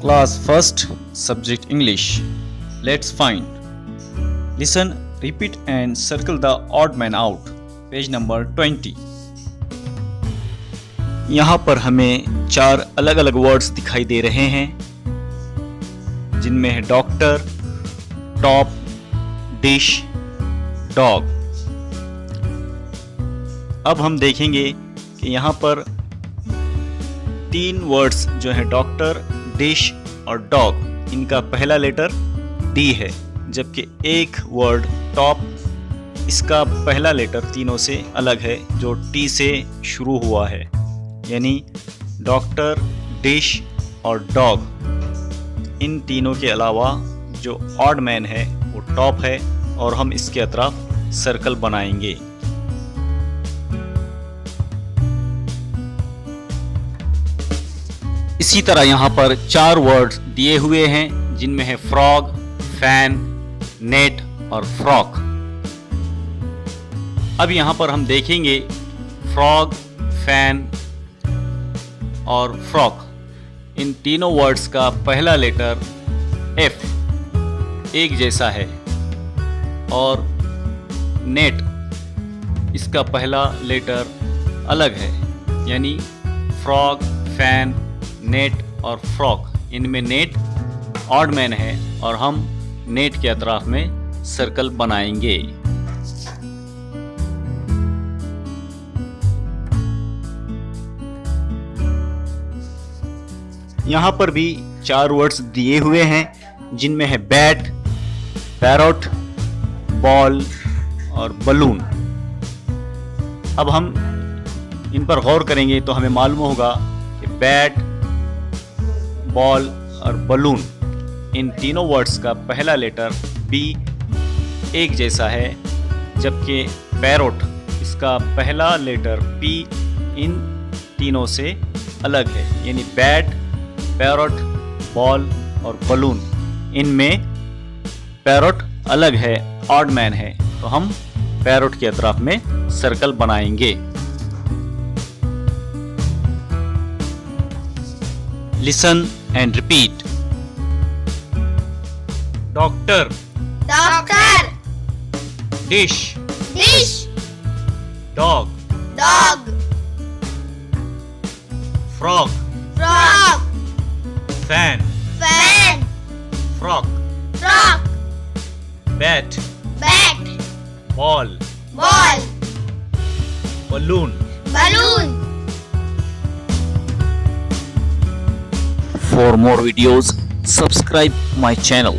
Class 1st, Subject English. Let's find. Listen, repeat and circle the odd man out. Page number 20. यहाँ पर हमें 4 अलग अलग words दिखाई दे रहे हैं जिनमें है डॉक्टर, टॉप, डिश, डॉग। अब हम देखेंगे कि यहाँ पर 3 वर्ड्स जो है डॉक्टर, डिश और डॉग, इनका पहला लेटर डी है, जबकि एक वर्ड टॉप, इसका पहला लेटर तीनों से अलग है जो टी से शुरू हुआ है। यानी डॉक्टर, डिश और डॉग, इन तीनों के अलावा जो ऑड मैन है वो टॉप है और हम इसके अतराफ सर्कल बनाएंगे। इसी तरह यहाँ पर 4 वर्ड्स दिए हुए हैं जिनमें है फ्रॉग, फैन, नेट और फ्रॉक। अब यहाँ पर हम देखेंगे फ्रॉग, फैन और फ्रॉक, इन तीनों वर्ड्स का पहला लेटर एफ एक जैसा है और नेट, इसका पहला लेटर अलग है। यानी फ्रॉग, फैन, नेट और फ्रॉक, इनमें नेट ऑड मैन है और हम नेट के अतराफ में सर्कल बनाएंगे। यहाँ पर भी 4 वर्ड्स दिए हुए हैं जिनमें है बैट, पैरोट, बॉल और बलून। अब हम इन पर गौर करेंगे तो हमें मालूम होगा कि बैट, बॉल और बलून, इन तीनों वर्ड्स का पहला लेटर बी एक जैसा है, जबकि पैरोट, इसका पहला लेटर पी इन तीनों से अलग है। यानी बैट, पैरोट, बॉल और बलून, इनमें पैरोट अलग है, ऑड मैन है, तो हम पैरोट के अतराफ में सर्कल बनाएंगे। Listen and repeat. Doctor, Doctor, dish, dish, dog, dog, frog, frog, fan, fan, frock, frog, bat, bat, ball, ball, balloon. balloon. For more videos, subscribe my channel.